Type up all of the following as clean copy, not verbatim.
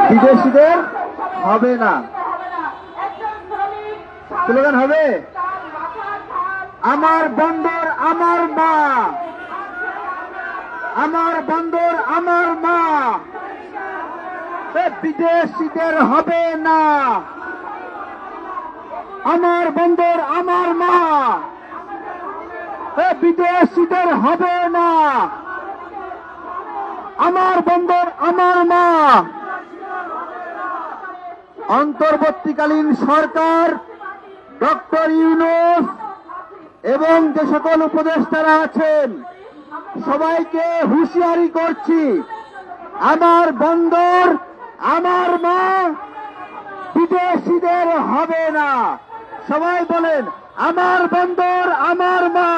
বিদেশিদের হবে না। স্লোগান হবে আমার বন্দর আমার মা, আমার বন্দর আমার মা, বিদেশিদের হবে না। আমার বন্দর আমার মা, বিদেশিদের হবে না। আমার বন্দর আমার মা। অন্তর্বর্তীকালীন সরকার ডক্টর ইউনূস এবং যে সকল উপদেষ্টারা আছেন সবাইকে হুঁশিয়ারি করছি, আমার বন্দর আমার মা, বিদেশিদের হবে না। সবাই বলেন আমার বন্দর আমার মা,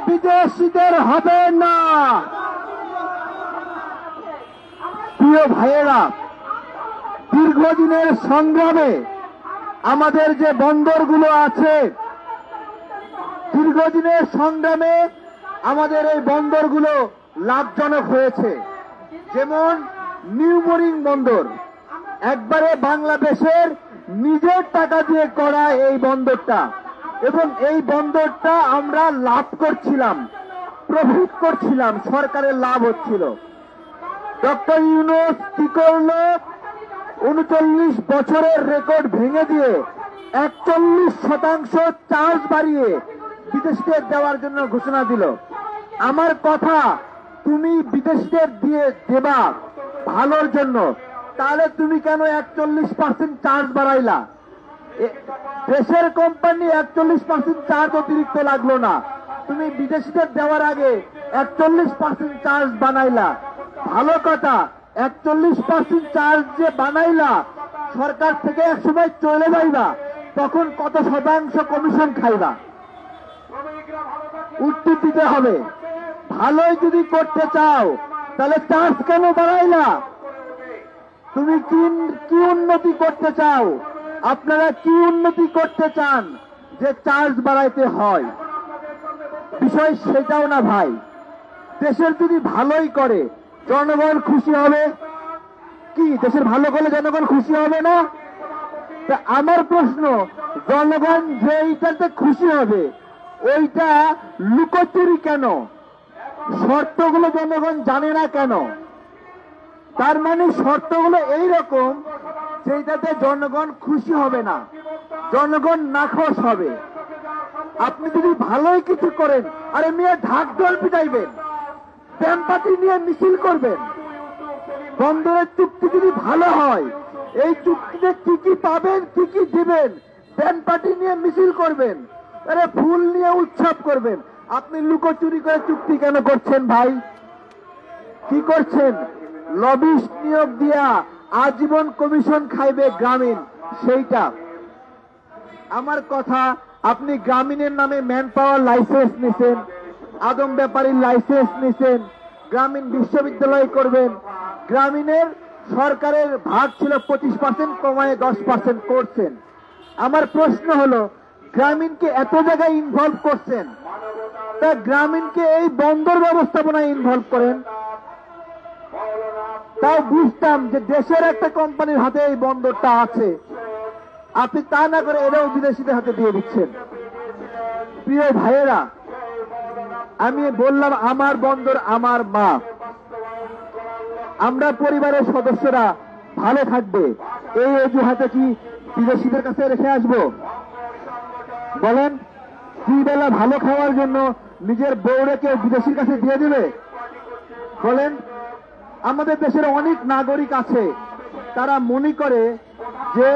বিদেশিদের হবে না। প্রিয় ভাইয়েরা, দীর্ঘদিনের সংগ্রামে আমাদের যে বন্দরগুলো আছে, দীর্ঘদিনের সংগ্রামে আমাদের এই বন্দরগুলো লাভজনক হয়েছে। যেমন নিউ মরিন বন্দর, একবারে বাংলাদেশের নিজের টাকা দিয়ে করা এই বন্দরটা, এবং এই বন্দরটা আমরা লাভ করছিলাম, প্রফিট করছিলাম, সরকারের লাভ হচ্ছিল। ডক্টর ইউনূস কি করলো? ৩৯ বছরের রেকর্ড ভেঙে দিয়ে ৪১% চার্জ বাড়িয়ে বিদেশিদের দেওয়ার জন্য ঘোষণা দিল। আমার কথা, তুমি বিদেশিদের দিয়ে দেবা ভালোর জন্য, তাহলে তুমি কেন ৪১% চার্জ বাড়াইলা? দেশের কোম্পানি ৪১% চার্জ অতিরিক্ত লাগলো না, তুমি বিদেশিদের দেওয়ার আগে ৪১% চার্জ বানাইলা। ভালো কথা, ৪১% চার্জ যে বানাইলা, সরকার থেকে একসময় চলে যাইবা, তখন কত শতাংশ কমিশন খাইবা? উত্তর দিতে হবে। ভালোই যদি করতে চাও তাহলে চার্জ কেন বাড়াইলা? তুমি কি উন্নতি করতে চাও? আপনারা কি উন্নতি করতে চান যে চার্জ বাড়াইতে হয়? বিষয় সেটাও না ভাই। দেশের যদি ভালোই করে জনগণ খুশি হবে কি? দেশের ভালো করলে জনগণ খুশি হবে না? তা আমার প্রশ্ন, জনগণ যেইটাতে খুশি হবে ওইটা লুকোচুরি কেন? শর্তগুলো জনগণ জানে না কেন? তার মানে শর্তগুলো এইরকম যেটাতে জনগণ খুশি হবে না, জনগণ নাখোশ হবে। আপনি যদি ভালোই কিছু করেন, আরে মেয়ে ঢাক ঢোল পিটাইবেন, ব্যামপাতি নিয়ে মিছিল করবেন। বন্দরের চুক্তি যদি ভালো হয়, এই চুক্তিতে কি কি পাবেন, কি কি দিবেন, ব্যামপাতি নিয়ে মিছিল করবেন, আরে ফুল নিয়ে উৎসব করবেন। আপনি লুকোচুরি করে চুক্তি কেন করছেন ভাই? কি করছেন? লবিস্ট নিয়োগ দিয়া আজীবন কমিশন খাইবে গ্রামীণ, সেইটা। আমার কথা, আপনি গ্রামীণের নামে ম্যান পাওয়ার লাইসেন্স নিছেন, আদম ব্যাপারীর লাইসেন্স নিছেন, গ্রামীণ বিশ্ববিদ্যালয় করবেন। গ্রামীণের সরকারের ভাগ ছিল 25%, কমায় 10% করছেন। আমার প্রশ্ন হলো, গ্রামীণকে এত জায়গায় ইনভলভ করছেন, তা গ্রামীণকে এই বন্দর ব্যবস্থাপনায় ইনভলভ করেন। তাও বুঝতাম যে দেশের একটা কোম্পানির হাতে এই বন্দরটা আছে, আপনি তা না করে এরাও বিদেশিদের হাতে দিয়ে দিচ্ছেন। প্রিয় ভাইয়েরা, আমি বললাম আমার বন্দর আমার মা, আমরা পরিবারের সদস্যরা ভালো থাকবে এই অজুহাতে কি বিদেশিদের কাছে রেখে আসবো? বলেন, দুই বেলা ভালো খাওয়ার জন্য নিজের বউরেকে বিদেশির কাছে দিয়ে দিবে? বলেন, আমাদের দেশের অনেক নাগরিক আছে, তারা মনে করে যে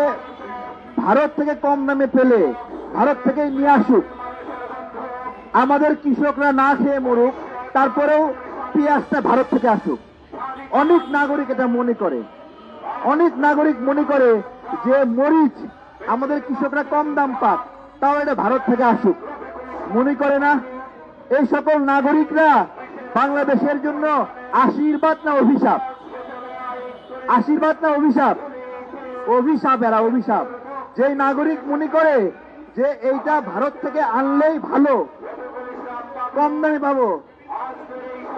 ভারত থেকে কম দামে পেলে ভারত থেকেই নিয়ে আসুক, আমাদের কৃষকরা না খেয়ে মরুক, তারপরেও পেঁয়াজটা ভারত থেকে আসুক। অনেক নাগরিক এটা মনে করে। অনেক নাগরিক মনে করে যে মরিচ আমাদের কৃষকরা কম দাম পাক, তাও এটা ভারত থেকে আসুক, মনে করে না? এই সকল নাগরিকরা বাংলাদেশের জন্য আশীর্বাদ না অভিশাপ? আশীর্বাদ না অভিশাপ? অভিশাপ। এরা অভিশাপ। যে নাগরিক মনে করে যে এইটা ভারত থেকে আনলেই ভালো, কম দামে পাবো,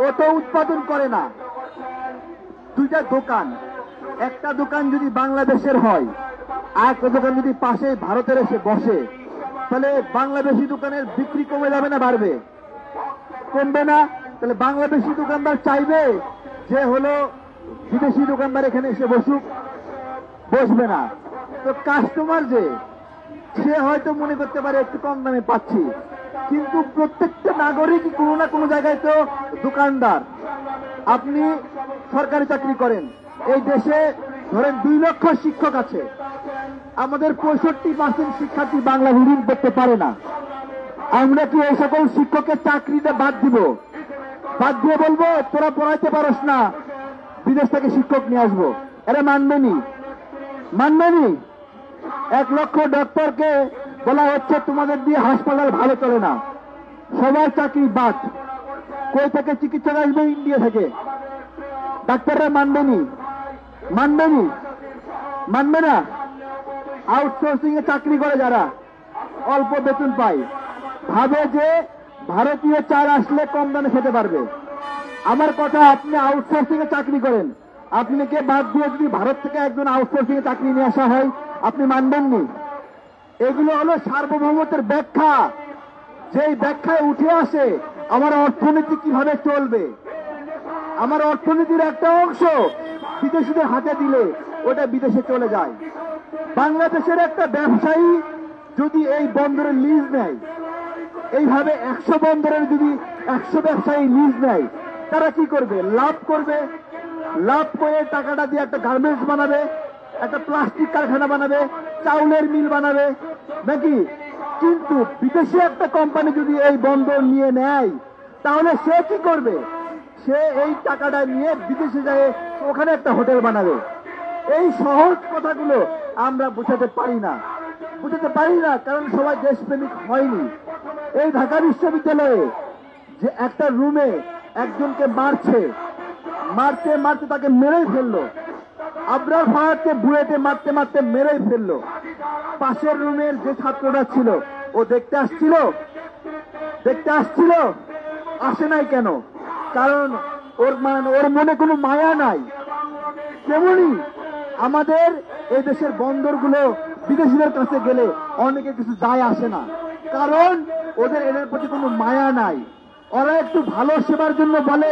ও তো উৎপাদন করে না। দুইটা দোকান, একটা দোকান যদি বাংলাদেশের হয় আর একটা দোকান যদি পাশে ভারতের এসে বসে, তাহলে বাংলাদেশি দোকানের বিক্রি কমে যাবে না বাড়বে? কমবে না। তাহলে বাংলাদেশি দোকানদার চাইবে যে হলো বিদেশি দোকানদার এখানে এসে বসুক? বসবে না। তো কাস্টমার যে সে হয়তো মনে করতে পারে একটু কম দামে পাচ্ছি, কিন্তু প্রত্যেকটা নাগরিকই কোনো না কোনো জায়গায় তো দোকানদার। আপনি সরকারি চাকরি করেন, এই দেশে ধরেন 2 লক্ষ শিক্ষক আছে, আমাদের 65% শিক্ষার্থী বাংলা রিডিং করতে পারে না। আমরা কি এই সকল শিক্ষকের চাকরিতে বাদ দিব? বাদ দিয়ে বলবো তোরা পড়াইতে পারস না, বিদেশ থেকে শিক্ষক নিয়ে আসবো? এরা মানবেনি? মানবেনি? 1 লক্ষ ডক্টরকে বলা হচ্ছে তোমাদের দিয়ে হাসপাতাল ভালো চলে না, সবার চাকরি বাদ। কই থেকে চিকিৎসক আসবে? ইন্ডিয়া থেকে। ডাক্তাররা মানবেনি? মানবেনি? মানবে না। আউটসোর্সিং এ চাকরি করে যারা অল্প বেতন পায়, ভাবে যে ভারতীয় চাল আসলে কম দামে খেতে পারবে। আমার কথা, আপনি আউটসোর্সিং এ চাকরি করেন, আপনাকে বাদ দিয়ে যদি ভারত থেকে একজন আউটসোর্সিং এ চাকরি নিয়ে আসা হয়, আপনি মানবেননি? এগুলো হলো সার্বভৌমত্বের ব্যাখ্যা। যেই ব্যাখ্যায় উঠে আসে আমার অর্থনীতি কিভাবে চলবে। আমার অর্থনীতির একটা অংশ বিদেশিদের হাতে দিলে ওটা বিদেশে চলে যায়। বাংলাদেশের একটা ব্যবসায়ী যদি এই বন্দরের লিজ নেয়, এইভাবে 100 বন্দরের যদি 100 ব্যবসায়ী লিজ নেয়, তারা কি করবে? লাভ করবে। লাভ করে টাকাটা দিয়ে একটা গার্মেন্টস বানাবে, একটা প্লাস্টিক কারখানা বানাবে, চাউলের মিল বানাবে নাকি? কিন্তু বিদেশি একটা কোম্পানি যদি এই বন্দর নিয়ে নেয়, তাহলে সে কি করবে? সে এই টাকাটা নিয়ে বিদেশে যায়, ওখানে একটা হোটেল বানাবে। এই সহজ কথাগুলো আমরা বুঝাতে পারি না। বুঝাতে পারি না কারণ সবাই দেশপ্রেমিক হয়নি। এই ঢাকা বিশ্ববিদ্যালয়ে যে একটা রুমে একজনকে মারছে, মারতে মারতে তাকে মেরেই ফেললো। আবরার ফাহাদকে বুয়েটে মারতে মারতে মেরেই ফেললো। পাশের রুমের যে ছাত্রটা ছিল ও দেখতে আসছিল? দেখতে আসছিল? আসে নাই কেন? কারণ ওর মনে কোনো মায়া নাই। তেমনি আমাদের এই দেশের বন্দরগুলো বিদেশিদের কাছে গেলে অনেকে কিছু যায় আসে না, কারণ ওদের এদের প্রতি কোনো মায়া নাই। ওরা একটু ভালো সেবার জন্য বলে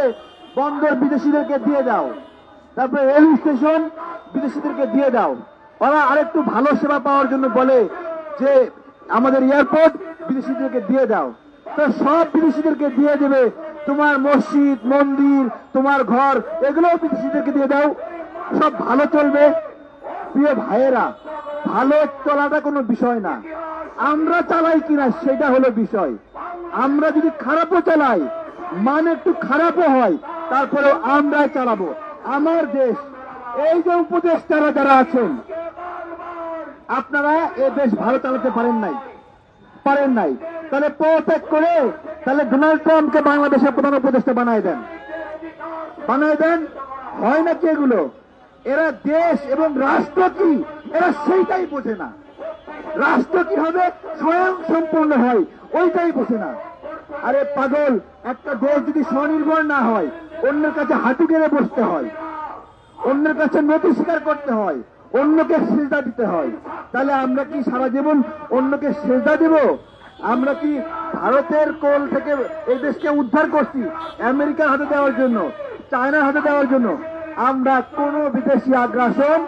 বন্দর বিদেশিদেরকে দিয়ে দাও, তারপরে রেল স্টেশন বিদেশিদেরকে দিয়ে দাও। ওরা আরেকটু ভালো সেবা পাওয়ার জন্য বলে যে আমাদের এয়ারপোর্ট বিদেশিদেরকে দিয়ে দাও। তো সব বিদেশিদেরকে দিয়ে দেবে, তোমার মসজিদ মন্দির তোমার ঘর এগুলো বিদেশিদেরকে দিয়ে দাও, সব ভালো চলবে। প্রিয় ভাইয়েরা, ভালো চলাটা কোনো বিষয় না, আমরা চালাই কিনা সেটা হলো বিষয়। আমরা যদি খারাপও চালাই, মানে একটু খারাপও হয়, তারপরেও আমরাই চালাবো আমার দেশ। এই যে উপদেষ্টারা যারা আছেন, আপনারা এ দেশ ভালো চালাতে পারেন নাই, তাহলে পদত্যাগ করে তাহলে ডোনাল্ড ট্রাম্পকে বাংলাদেশের প্রধান উপদেষ্টা বানায় দেন। হয় নাকি এগুলো? এরা দেশ এবং রাষ্ট্র কি এরা সেইটাই বোঝে না। রাষ্ট্র কি হবে স্বয়ং সম্পূর্ণ হয় ওইটাই বোঝে না। আরে পাগল, একটা দেশ যদি স্বনির্ভর না হয়, অন্যের কাছে হাঁটু গেড়ে বসতে হয়, অন্যের কাছে নথি স্বীকার করতে হয়, অন্যকে সেজদা দিতে হয়, তাহলে আমরা কি সারা জীবন অন্যকে সেজদা দেব? আমরা কি ভারতের কোল থেকে এই দেশকে উদ্ধার করছি আমেরিকার হাতে দেওয়ার জন্য, চায়নার হাতে দেওয়ার জন্য? আমরা কোনো বিদেশি আগ্রাসন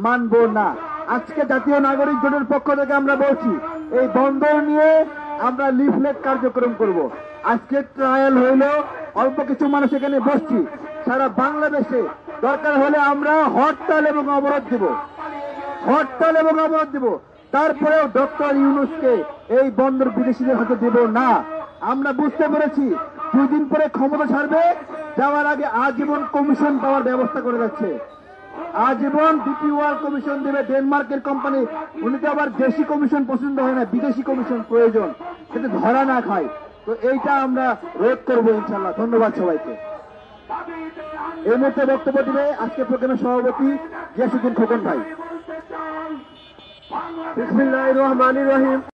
মানব না। আজকে জাতীয় নাগরিক জোটের পক্ষ থেকে আমরা বলছি, এই বন্দর নিয়ে আমরা লিফলেট কার্যক্রম করব। আজকে ট্রায়াল হইল, অল্প কিছু মানুষ এখানে বসছি, সারা বাংলাদেশে দরকার হলে আমরা হরতাল এবং অবরোধ দেব। তারপরেও ডক্টর ইউনূসকে এই বন্দর বিদেশিদের হাতে দেব না। আমরা বুঝতে পেরেছি 2 দিন পরে ক্ষমতা ছাড়বে, যাওয়ার আগে আজীবন কমিশন পাওয়ার ব্যবস্থা করে যাচ্ছে। আজীবন ডিপি ওয়ার্ল্ড কমিশন দেবে, ডেনমার্কের কোম্পানি। উনি তো আবার দেশি কমিশন পছন্দ হয় না, বিদেশি কমিশন প্রয়োজন, যাতে ধরা না খায়। তো এইটা আমরা রোধ করবো ইনশাল্লাহ। ধন্যবাদ সবাইকে। এই মুহূর্তে বক্তব্য দিবে আজকে প্রোগ্রামের সভাপতি গিয়াসউদ্দিন খোকন ভাই। বিসমিল্লাহির রহমানির রহিম।